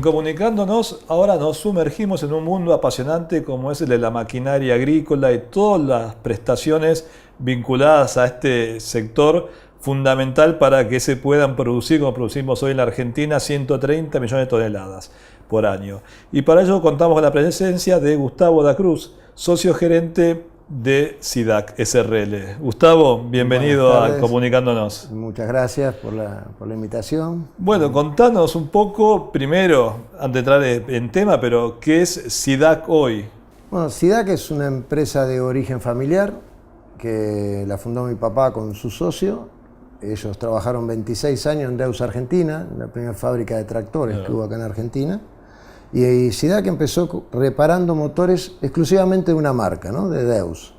Comunicándonos, ahora nos sumergimos en un mundo apasionante como es el de la maquinaria agrícola y todas las prestaciones vinculadas a este sector fundamental para que se puedan producir, como producimos hoy en la Argentina, 130 millones de toneladas por año. Y para ello contamos con la presencia de Gustavo da Cruz, socio gerente de SIDAC S.r.l. Gustavo, bienvenido a Comunicándonos. Muchas gracias por la invitación. Bueno, contanos un poco, primero, antes de entrar en tema, pero ¿qué es SIDAC hoy? Bueno, SIDAC es una empresa de origen familiar que la fundó mi papá con su socio. Ellos trabajaron 26 años en Deus, Argentina, la primera fábrica de tractores que hubo acá en Argentina. Y SIDAC empezó reparando motores exclusivamente de una marca, ¿no? De Deus.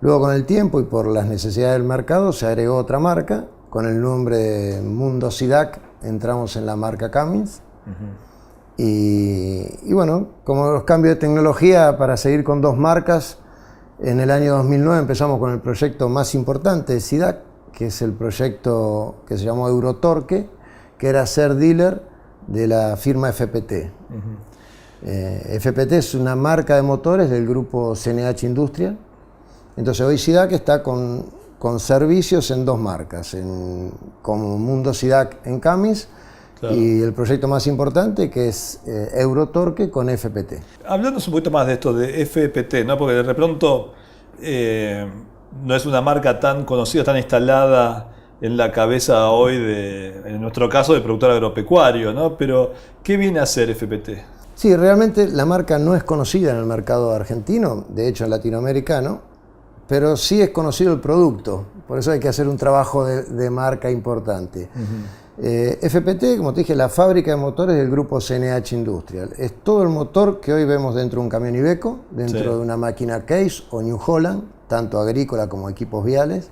Luego, con el tiempo y por las necesidades del mercado, se agregó otra marca. Con el nombre de Mundo SIDAC entramos en la marca Cummins. Y bueno, como los cambios de tecnología para seguir con dos marcas, en el año 2009 empezamos con el proyecto más importante de SIDAC, que es el proyecto que se llamó Eurotorque, que era ser dealer de la firma FPT. FPT es una marca de motores del grupo CNH Industrial. Entonces hoy SIDAC está con servicios en dos marcas, como Mundo SIDAC en Cummins, claro, y el proyecto más importante que es Eurotorque con FPT. Hablándonos un poquito más de esto de FPT, ¿no? Porque de pronto no es una marca tan conocida, tan instalada en la cabeza hoy, en nuestro caso, de productor agropecuario, ¿no? Pero, ¿qué viene a hacer FPT? Sí, realmente la marca no es conocida en el mercado argentino, de hecho en latinoamericano, pero sí es conocido el producto, por eso hay que hacer un trabajo de marca importante. FPT, como te dije, la fábrica de motores del grupo CNH Industrial. Es todo el motor que hoy vemos dentro de un camión Iveco, dentro de una máquina Case o New Holland, tanto agrícola como equipos viales,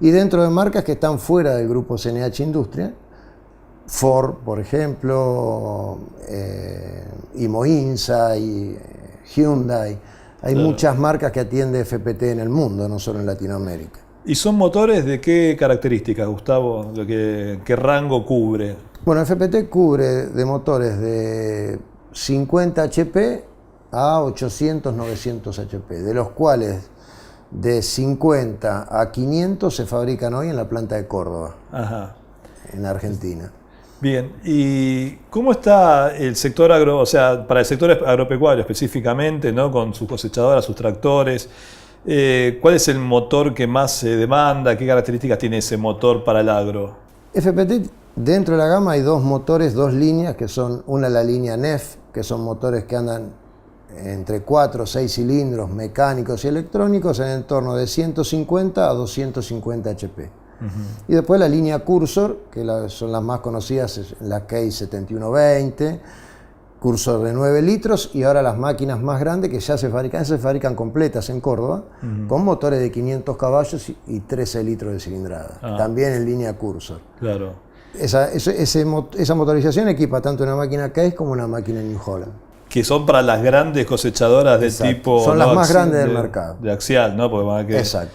y dentro de marcas que están fuera del grupo CNH Industria, Ford, por ejemplo, Imoinsa y Hyundai. Hay muchas marcas que atiende FPT en el mundo, no solo en Latinoamérica. ¿Y son motores de qué características, Gustavo? ¿Qué rango cubre? Bueno, FPT cubre de motores de 50 HP a 800, 900 HP, de los cuales de 50 a 500 se fabrican hoy en la planta de Córdoba, en Argentina. Bien, ¿y cómo está el sector o sea, para el sector agropecuario específicamente, ¿no? Con sus cosechadoras, sus tractores? ¿Cuál es el motor que más se demanda? ¿Qué características tiene ese motor para el agro? FPT, dentro de la gama hay dos motores, dos líneas, que son una la línea NEF, que son motores que andan entre 4 o 6 cilindros mecánicos y electrónicos en el entorno de 150 a 250 HP. Y después la línea Cursor, que son las más conocidas, la Case 7120, Cursor de 9 litros, y ahora las máquinas más grandes que ya se fabrican completas en Córdoba, con motores de 500 caballos y 13 litros de cilindrada, también en línea Cursor. Claro. Esa motorización equipa tanto una máquina Case como una máquina New Holland. Que son para las grandes cosechadoras de tipo... Son las más grandes del mercado. De axial, ¿no? Porque Exacto.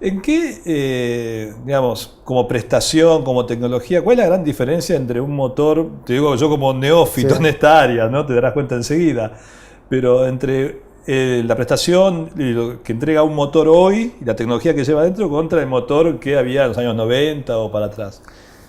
¿En qué, digamos, como prestación, como tecnología, cuál es la gran diferencia entre un motor, te digo yo como neófito en esta área, ¿no? Te darás cuenta enseguida, pero entre la prestación que entrega un motor hoy y la tecnología que lleva adentro contra el motor que había en los años 90 o para atrás?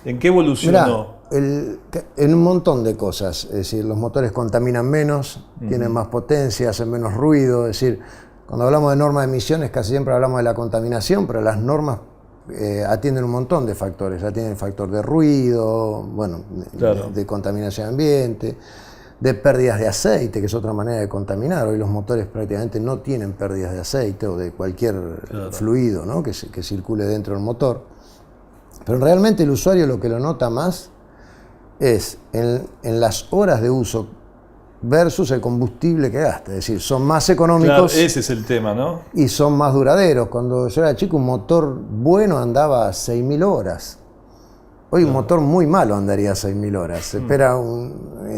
¿En qué evolucionó? Mirá, en un montón de cosas, es decir, los motores contaminan menos, tienen más potencia, hacen menos ruido, es decir, cuando hablamos de normas de emisiones casi siempre hablamos de la contaminación, pero las normas atienden un montón de factores, atienden el factor de ruido, bueno, claro, de contaminación ambiente, de pérdidas de aceite, que es otra manera de contaminar. Hoy los motores prácticamente no tienen pérdidas de aceite o de cualquier fluido, ¿no? que circule dentro del motor. Pero realmente el usuario lo que lo nota más es en las horas de uso versus el combustible que gasta, es decir, son más económicos. Claro, ese es el tema, ¿no? Y son más duraderos. Cuando yo era chico, un motor bueno andaba a 6.000 horas. Hoy un motor muy malo andaría a 6.000 horas.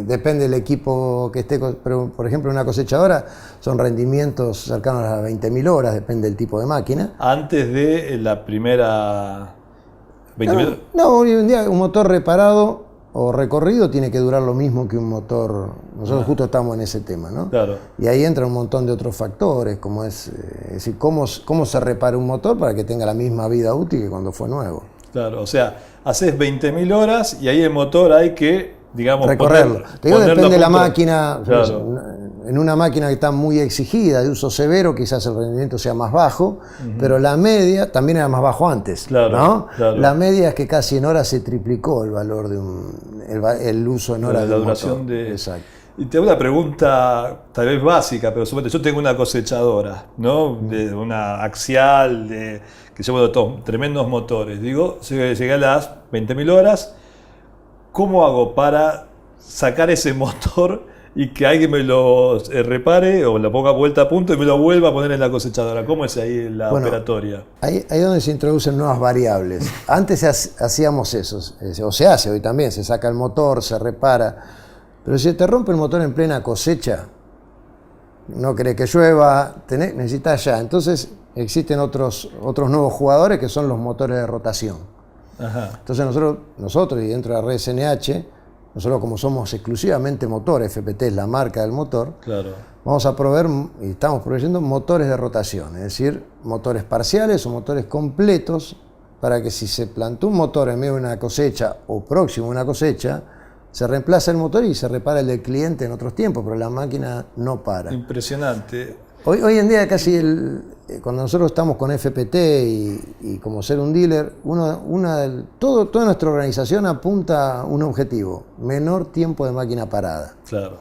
Depende del equipo que esté, pero por ejemplo una cosechadora son rendimientos cercanos a las 20.000 horas, depende del tipo de máquina. Antes de la primera... No, hoy en día un motor reparado o recorrido tiene que durar lo mismo que un motor. Nosotros justo estamos en ese tema, ¿no? Claro. Y ahí entra un montón de otros factores, como es decir, cómo se repara un motor para que tenga la misma vida útil que cuando fue nuevo. Claro, o sea, haces 20.000 horas y ahí el motor hay que, digamos, recorrerlo. Te digo, depende de la máquina. Claro. En una máquina que está muy exigida, de uso severo, quizás el rendimiento sea más bajo, pero la media también era más bajo antes. Claro, ¿no? claro. La media es que casi en horas se triplicó el valor de el uso en horas de la un duración motor. de... Exacto. Y te hago una pregunta tal vez básica, pero suponete, yo tengo una cosechadora, ¿no? De una axial, que llevo tremendos motores. Digo, llegué a las 20.000 horas, ¿cómo hago para sacar ese motor y que alguien me lo repare o lo ponga vuelta a punto y me lo vuelva a poner en la cosechadora? ¿Cómo es ahí la operatoria? Ahí es donde se introducen nuevas variables. Antes hacíamos eso, o se hace hoy también, se saca el motor, se repara. Pero si te rompe el motor en plena cosecha, no querés que llueva, necesitas ya. Entonces existen otros nuevos jugadores que son los motores de rotación. Ajá. Entonces nosotros y dentro de la red SNH, nosotros como somos exclusivamente motor, FPT es la marca del motor, Claro. vamos a proveer y estamos proveyendo motores de rotación, es decir, motores parciales o motores completos para que si se plantó un motor en medio de una cosecha o próximo a una cosecha, se reemplaza el motor y se repara el del cliente en otros tiempos, pero la máquina no para. Impresionante. Hoy en día casi cuando nosotros estamos con FPT y como ser un dealer, toda nuestra organización apunta a un objetivo: menor tiempo de máquina parada. Claro.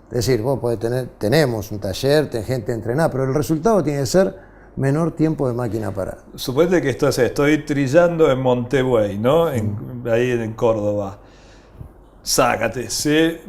Es decir, vos podés tenemos un taller, gente entrenada, pero el resultado tiene que ser menor tiempo de máquina parada. Suponete que estoy trillando en Montevideo, ¿no? Ahí en Córdoba. Sácate,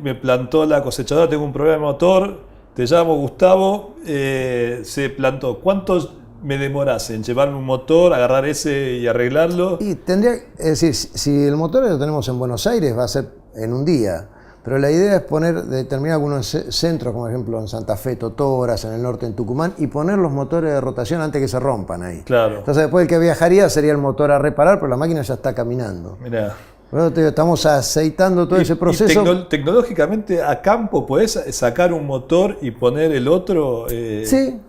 me plantó la cosechadora, tengo un problema de motor, te llamo Gustavo, se plantó. ¿Cuánto me demoras en llevarme un motor, agarrar ese y arreglarlo? Y es decir, si el motor lo tenemos en Buenos Aires va a ser en un día, pero la idea es determinar algunos centros, como por ejemplo en Santa Fe, Totoras, en el norte, en Tucumán, y poner los motores de rotación antes que se rompan ahí. Claro. Entonces después el que viajaría sería el motor a reparar, pero la máquina ya está caminando. Mirá. Bueno, estamos aceitando todo ese proceso. Y tecnológicamente a campo podés sacar un motor y poner el otro. Sí,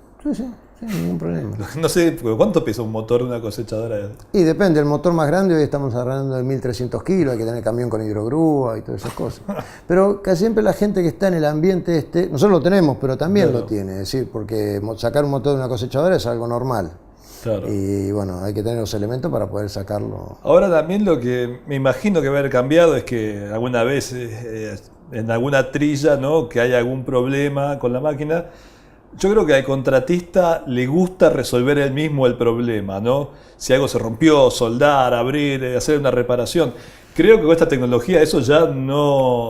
ningún problema. No sé, ¿cuánto pesa un motor de una cosechadora? Y depende, el motor más grande hoy estamos hablando de 1.300 kilos, hay que tener camión con hidrogrúa y todas esas cosas. Pero casi siempre la gente que está en el ambiente nosotros lo tenemos, pero también lo tiene, es decir, porque sacar un motor de una cosechadora es algo normal. Claro. Y bueno, hay que tener los elementos para poder sacarlo. Ahora también lo que me imagino que va a haber cambiado es que alguna vez en alguna trilla, ¿no? Que haya algún problema con la máquina. Yo creo que al contratista le gusta resolver él mismo el problema, ¿no? Si algo se rompió, soldar, abrir, hacer una reparación. Creo que con esta tecnología eso ya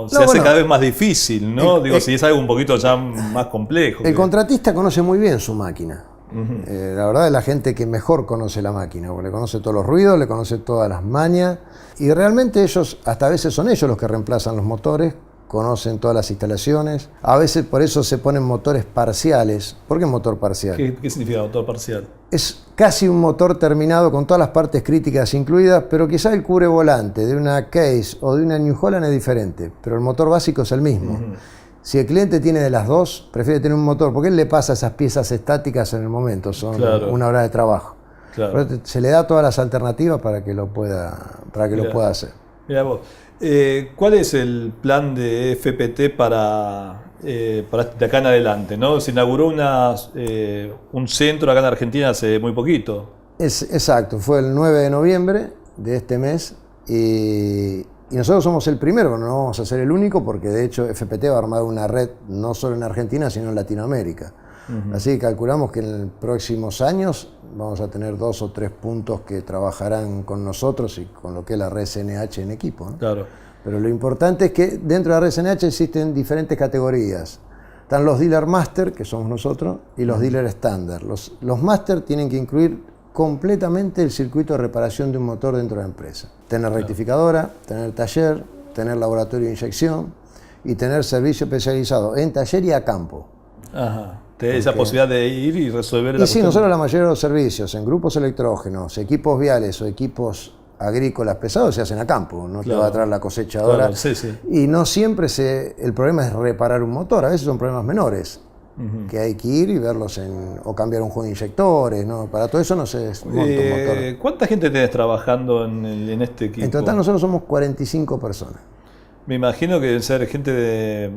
se hace cada vez más difícil, ¿no? Si es algo un poquito ya más complejo. El contratista conoce muy bien su máquina. La verdad es la gente que mejor conoce la máquina, porque le conoce todos los ruidos, le conoce todas las mañas, y realmente ellos, hasta a veces son ellos los que reemplazan los motores, conocen todas las instalaciones. A veces por eso se ponen motores parciales. ¿Por qué motor parcial? ¿Qué significa motor parcial? Es casi un motor terminado con todas las partes críticas incluidas, pero quizá el cubre volante de una Case o de una New Holland es diferente, pero el motor básico es el mismo. Si el cliente tiene de las dos, prefiere tener un motor, porque él le pasa esas piezas estáticas en el momento, son una hora de trabajo. Claro. Pero se le da todas las alternativas para que lo pueda hacer. Mira vos, ¿cuál es el plan de FPT para de acá en adelante, ¿no? Se inauguró un centro acá en Argentina hace muy poquito. Exacto, fue el 9 de noviembre de este mes y nosotros somos el primero, no vamos a ser el único, porque de hecho FPT va a armar una red no solo en Argentina, sino en Latinoamérica. Así que calculamos que en los próximos años vamos a tener 2 o 3 puntos que trabajarán con nosotros y con lo que es la red SNH en equipo, ¿no? Claro. Pero lo importante es que dentro de la red SNH existen diferentes categorías. Están los dealer master, que somos nosotros, y los dealer estándar. Los master tienen que incluir completamente el circuito de reparación de un motor dentro de la empresa. Tener rectificadora, tener taller, tener laboratorio de inyección y tener servicio especializado en taller y a campo. Ajá. Esa posibilidad de ir y resolver la cuestión. Sí, nosotros la mayoría de los servicios en grupos electrógenos, equipos viales o equipos agrícolas pesados se hacen a campo, no Claro. te va a traer la cosechadora. Claro, sí, sí. Y no siempre el problema es reparar un motor, a veces son problemas menores, que hay que ir y verlos o cambiar un juego de inyectores, ¿no? Para todo eso no se desmonta un motor. ¿Cuánta gente tenés trabajando en este equipo? En total nosotros somos 45 personas. Me imagino que deben ser gente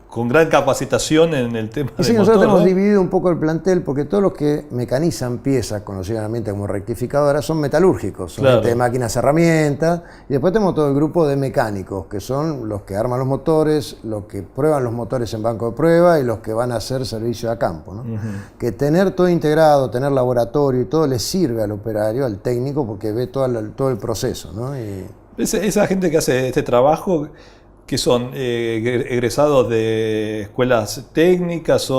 con gran capacitación en el tema Y sí, del nosotros motor, hemos ¿no? dividido un poco el plantel porque todos los que mecanizan piezas, conocidamente como rectificadoras, son metalúrgicos, son Claro. gente de máquinas herramientas, y después tenemos todo el grupo de mecánicos, que son los que arman los motores, los que prueban los motores en banco de prueba y los que van a hacer servicio a campo, ¿no? Que tener todo integrado, tener laboratorio y todo le sirve al operario, al técnico, porque ve todo el proceso, ¿no? Esa gente que hace este trabajo, que son egresados de escuelas técnicas,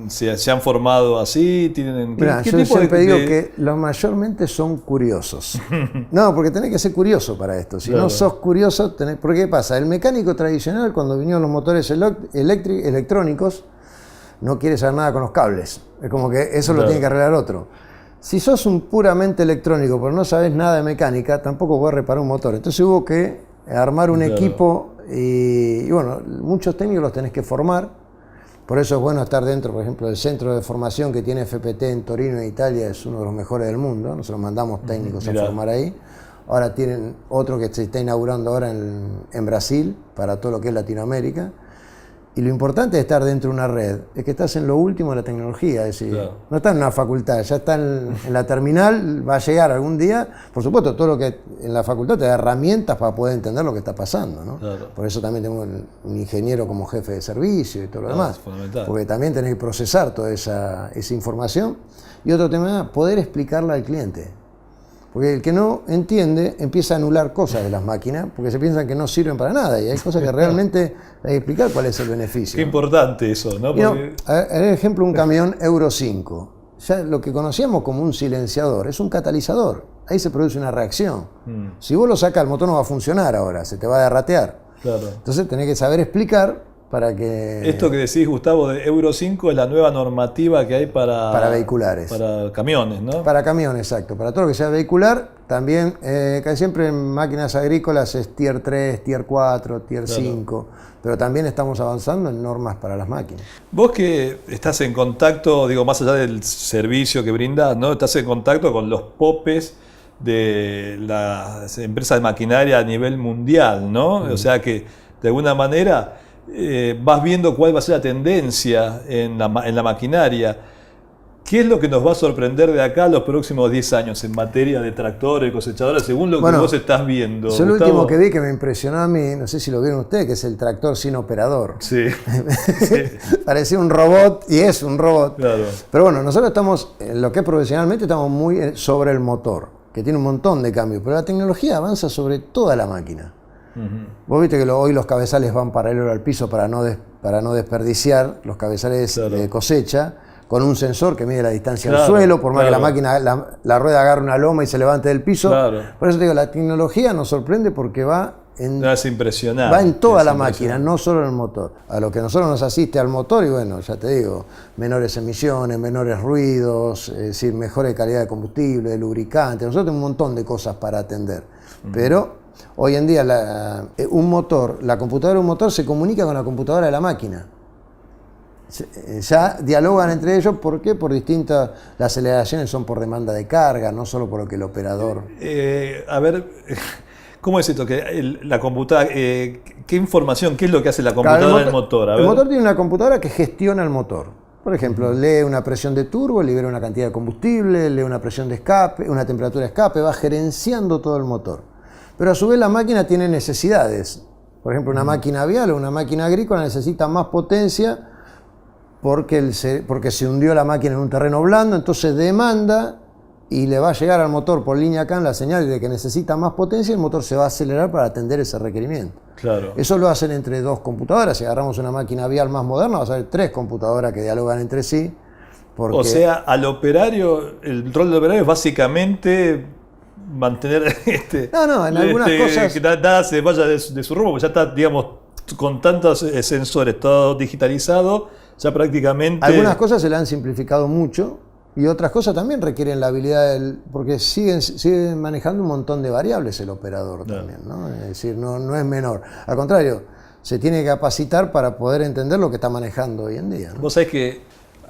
se han formado así, tienen... Mirá, ¿qué yo tipo siempre digo que los mayormente son curiosos. No, porque tenés que ser curioso para esto. Si Claro. no sos curioso, ¿por qué pasa? El mecánico tradicional, cuando vinieron los motores electrónicos, no quiere saber nada con los cables. Es como que eso Claro. lo tiene que arreglar otro. Si sos un puramente electrónico, pero no sabés nada de mecánica, tampoco podés reparar un motor. Entonces hubo que armar un Claro. equipo y bueno, muchos técnicos los tenés que formar. Por eso es bueno estar dentro, por ejemplo, del centro de formación que tiene FPT en Torino, en Italia, es uno de los mejores del mundo. Nosotros mandamos técnicos a Mirá. formar ahí. Ahora tienen otro que se está inaugurando ahora en Brasil, para todo lo que es Latinoamérica. Y lo importante de estar dentro de una red es que estás en lo último de la tecnología, es decir, Claro. no estás en una facultad, ya está en la terminal, va a llegar algún día. Por supuesto, todo lo que en la facultad te da herramientas para poder entender lo que está pasando, ¿no? Claro. Por eso también tengo un ingeniero como jefe de servicio y todo lo Claro, demás. es fundamental. Porque también tenés que procesar toda esa información. Y otro tema, poder explicarla al cliente. Porque el que no entiende empieza a anular cosas de las máquinas porque se piensan que no sirven para nada y hay cosas que realmente hay que explicar cuál es el beneficio. Qué importante eso, ¿no? Y no, Porque- por ejemplo, un camión Euro 5. Ya lo que conocíamos como un silenciador es un catalizador. Ahí se produce una reacción. Si vos lo sacas, el motor no va a funcionar ahora, se te va a derratear. claro. Entonces tenés que saber explicar para que... Esto que decís, Gustavo, de Euro 5 es la nueva normativa que hay Para vehiculares. Para camiones, ¿no? Para camión, exacto. Para todo lo que sea vehicular, también, casi siempre en máquinas agrícolas es Tier 3, Tier 4, Tier 5, pero también estamos avanzando en normas para las máquinas. Vos que estás en contacto, digo, más allá del servicio que brindás, ¿no? Estás en contacto con los popes de las empresas de maquinaria a nivel mundial, ¿no? O sea que, de alguna manera, vas viendo cuál va a ser la tendencia en la maquinaria. ¿Qué es lo que nos va a sorprender de acá los próximos 10 años en materia de tractores, cosechadoras, según lo que vos estás viendo? Yo lo Gustavo? último que vi que me impresionó a mí, no sé si lo vieron ustedes, que es el tractor sin operador. Sí, sí, Parecía un robot y es un robot. claro. Pero bueno, nosotros estamos, en lo que es profesionalmente, estamos muy sobre el motor, que tiene un montón de cambios, pero la tecnología avanza sobre toda la máquina. Vos viste que hoy los cabezales van paralelo al piso para no desperdiciar los cabezales Claro. de cosecha, con un sensor que mide la distancia Claro, al suelo, por más que la claro. máquina, la rueda agarre una loma y se levante del piso. Claro. Por eso te digo, la tecnología nos sorprende porque va en No, es impresionante. Va en toda es la máquina, impresionante. no solo en el motor. A lo que nosotros nos asiste al motor, y bueno, ya te digo, menores emisiones, menores ruidos, es decir, mejor calidad de combustible, de lubricante. Nosotros tenemos un montón de cosas para atender. Pero hoy en día la computadora de un motor se comunica con la computadora de la máquina. Ya dialogan entre ellos, ¿por qué? Por distintas, las aceleraciones son por demanda de carga, no solo por lo que el operador... A ver, ¿cómo es esto? Que la computadora, ¿qué información, qué es lo que hace la computadora del motor? A El ver. motor tiene una computadora que gestiona el motor. Por ejemplo, lee una presión de turbo, libera una cantidad de combustible, lee una presión de escape, una temperatura de escape, va gerenciando todo el motor. Pero a su vez la máquina tiene necesidades. Por ejemplo, una máquina avial o una máquina agrícola necesita más potencia porque se hundió la máquina en un terreno blando, entonces demanda y le va a llegar al motor por línea CAN la señal de que necesita más potencia y el motor se va a acelerar para atender ese requerimiento. Claro. Eso lo hacen entre dos computadoras. Si agarramos una máquina vial más moderna, vas a ver 3 computadoras que dialogan entre sí. Porque O sea, al operario, el rol del operario es básicamente mantener en algunas cosas... que nada se vaya de su rumbo, porque ya está, digamos, con tantos sensores, todo digitalizado, ya prácticamente... Algunas cosas se le han simplificado mucho Y otras cosas también requieren la habilidad porque siguen manejando un montón de variables el operador también, ¿no? Es decir, no es menor. Al contrario, se tiene que capacitar para poder entender lo que está manejando hoy en día, ¿no? Vos sabés que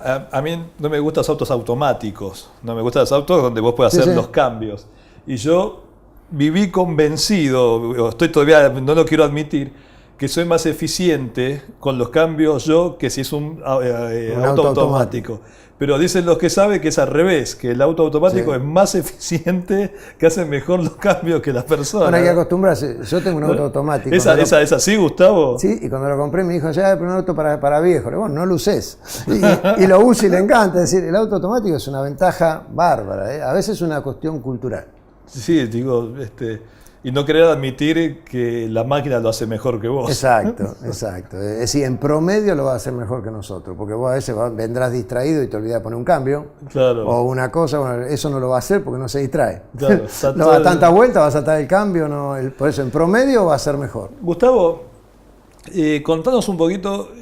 a mí no me gustan los autos automáticos, no me gustan los autos donde vos puedas hacer los cambios. Y yo viví convencido, o estoy todavía, no lo quiero admitir, que soy más eficiente con los cambios yo que si es un auto automático. Pero dicen los que saben que es al revés, que el auto automático es más eficiente, que hace mejor los cambios que las personas. Bueno, hay que acostumbrarse. Yo tengo un auto automático. ¿Es así, Gustavo? Sí, y cuando lo compré me dijo, ya, pero un auto para viejo. Bueno, no lo uses. Y lo uso y le encanta. Es decir, el auto automático es una ventaja bárbara, ¿eh? A veces es una cuestión cultural. Sí, digo, y no querer admitir que la máquina lo hace mejor que vos. Exacto. Es decir, en promedio lo va a hacer mejor que nosotros, porque vos a veces vendrás distraído y te olvidás de poner un cambio, claro, o una cosa, bueno, eso no lo va a hacer porque no se distrae. Claro, no va a tantas vueltas, va a saltar el cambio, por eso en promedio va a ser mejor. Gustavo, contanos un poquito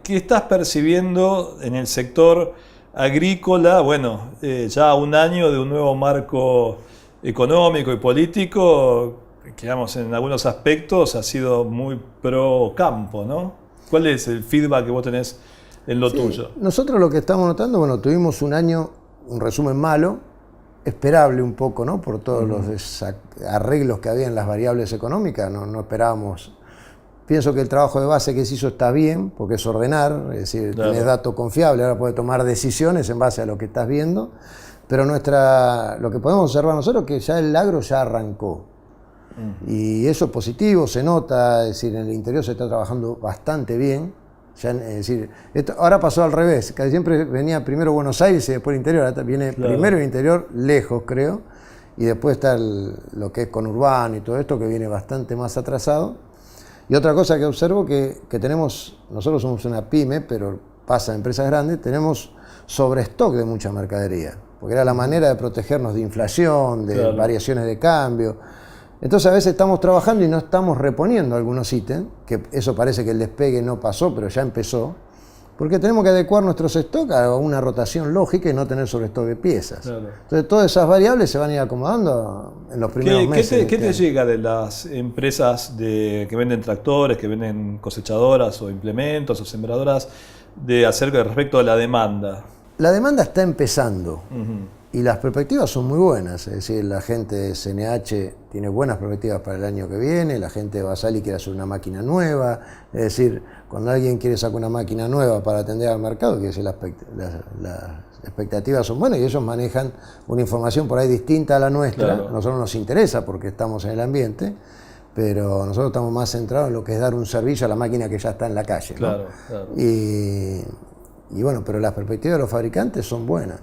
qué estás percibiendo en el sector agrícola, bueno, ya un año de un nuevo marco económico y político, que digamos, en algunos aspectos ha sido muy pro campo, ¿no? ¿Cuál es el feedback que vos tenés en lo tuyo? Nosotros lo que estamos notando, bueno, tuvimos un año, un resumen malo, esperable un poco, ¿no? Por todos los arreglos que había en las variables económicas, no esperábamos. Pienso que el trabajo de base que se hizo está bien, porque es ordenar, es decir, tenés datos confiables, ahora puedes tomar decisiones en base a lo que estás viendo, pero lo que podemos observar nosotros es que ya el agro ya arrancó. Y eso es positivo, se nota, es decir, en el interior se está trabajando bastante bien. Es decir, ahora pasó al revés, casi siempre venía primero Buenos Aires y después el interior, ahora viene primero el interior, lejos creo, y después está lo que es conurbano y todo esto que viene bastante más atrasado. Y otra cosa que observo que nosotros somos una pyme, pero pasa en empresas grandes, tenemos sobrestock de mucha mercadería, porque era la manera de protegernos de inflación, de variaciones de cambio. Entonces a veces estamos trabajando y no estamos reponiendo algunos ítems, que eso parece que el despegue no pasó, pero ya empezó, porque tenemos que adecuar nuestros stocks a una rotación lógica y no tener sobrestock de piezas. Entonces todas esas variables se van a ir acomodando en los primeros meses. ¿Qué te llega de las empresas que venden tractores, que venden cosechadoras o implementos o sembradoras acerca respecto a la demanda? La demanda está empezando. Y las perspectivas son muy buenas, es decir, la gente de CNH tiene buenas perspectivas para el año que viene, la gente de Basali quiere hacer una máquina nueva, es decir, cuando alguien quiere sacar una máquina nueva para atender al mercado, quiere decir, las expectativas son buenas y ellos manejan una información por ahí distinta a la nuestra. A nosotros nos interesa porque estamos en el ambiente, pero nosotros estamos más centrados en lo que es dar un servicio a la máquina que ya está en la calle, ¿no? Y bueno, pero las perspectivas de los fabricantes son buenas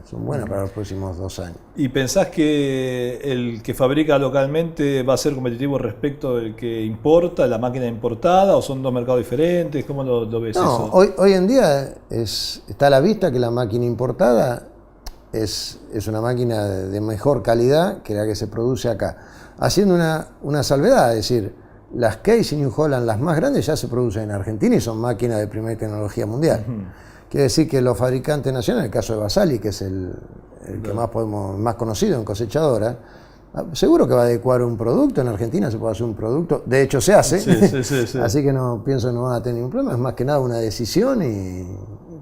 para los próximos 2 años. ¿Y pensás que el que fabrica localmente va a ser competitivo respecto del que importa, la máquina importada, o son dos mercados diferentes? ¿Cómo lo ves eso? Hoy en día está a la vista que la máquina importada es una máquina de mejor calidad que la que se produce acá. Haciendo una salvedad, es decir, las Case y New Holland, las más grandes, ya se producen en Argentina y son máquinas de primera tecnología mundial. Quiere decir que los fabricantes nacionales, en el caso de Basali, que es el que más conocido en cosechadora, seguro que va a adecuar un producto. En Argentina se puede hacer un producto, de hecho se hace, sí. Así que pienso que no van a tener ningún problema, es más que nada una decisión,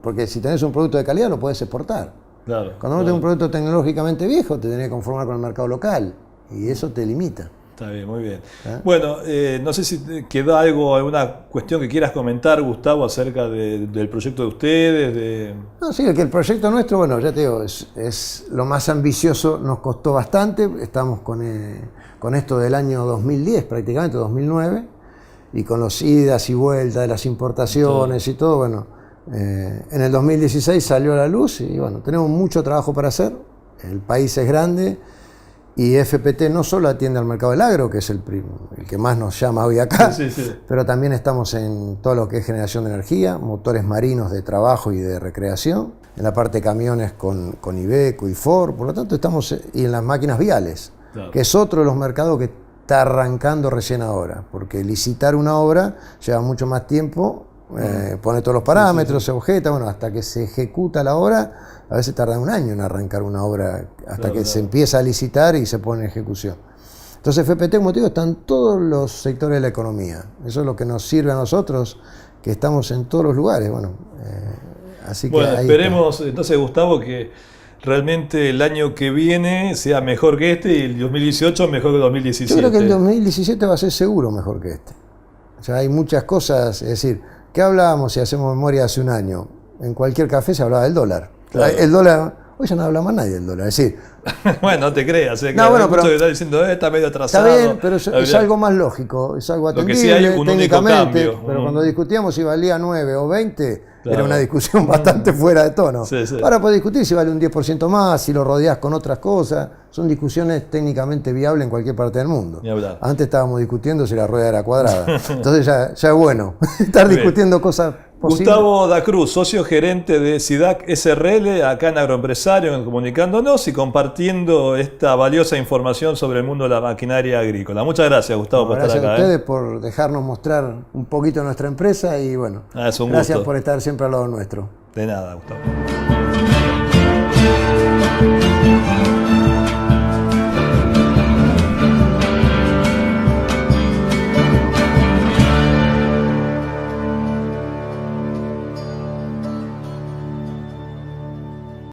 porque si tenés un producto de calidad lo podés exportar. Cuando no tenés un producto tecnológicamente viejo, te tenés que conformar con el mercado local, y eso te limita. Está bien, muy bien. Bueno, no sé si quedó alguna cuestión que quieras comentar, Gustavo, acerca del proyecto de ustedes. No, sí, que el proyecto nuestro, bueno, ya te digo, es lo más ambicioso, nos costó bastante, estamos con esto del año 2010, prácticamente 2009, y con los idas y vueltas de las importaciones y todo, bueno, en el 2016 salió a la luz y bueno, tenemos mucho trabajo para hacer, el país es grande. Y FPT no solo atiende al mercado del agro, que es el que más nos llama hoy acá, pero también estamos en todo lo que es generación de energía, motores marinos de trabajo y de recreación, en la parte de camiones con Iveco y Ford, por lo tanto estamos y en las máquinas viales, que es otro de los mercados que está arrancando recién ahora, porque licitar una obra lleva mucho más tiempo pone todos los parámetros, se objeta, bueno, hasta que se ejecuta la obra, a veces tarda un año en arrancar una obra, hasta que se empieza a licitar y se pone en ejecución. Entonces FPT, como te digo, están todos los sectores de la economía. Eso es lo que nos sirve a nosotros, que estamos en todos los lugares. Bueno, así que ahí esperemos entonces, Gustavo, que realmente el año que viene sea mejor que este y el 2018 mejor que el 2017. Yo creo que el 2017 va a ser seguro mejor que este. O sea, hay muchas cosas, es decir, ¿qué hablábamos si hacemos memoria hace un año? En cualquier café se hablaba del dólar. Claro. El dólar, hoy ya no habla más nadie del dólar. Es decir, bueno, no te creas, que no, bueno, hay mucho que está diciendo, está medio atrasado. Está bien, pero es algo más lógico, es algo atendible, lo que sí hay un técnicamente, cambio. Pero cuando discutíamos si valía 9 o 20, claro, era una discusión bastante fuera de tono. Sí, sí. Ahora podés discutir si vale un 10% más, si lo rodeás con otras cosas. Son discusiones técnicamente viables en cualquier parte del mundo. Antes estábamos discutiendo si la rueda era cuadrada. Entonces ya es bueno estar discutiendo cosas posibles. Gustavo Dacruz, socio gerente de SIDAC SRL, acá en Agroempresario, Comunicándonos y compartiendo esta valiosa información sobre el mundo de la maquinaria agrícola. Muchas gracias, Gustavo, por estar acá. Gracias a ustedes por dejarnos mostrar un poquito de nuestra empresa y bueno, es un gracias gusto. por estar siempre al lado nuestro. De nada, Gustavo.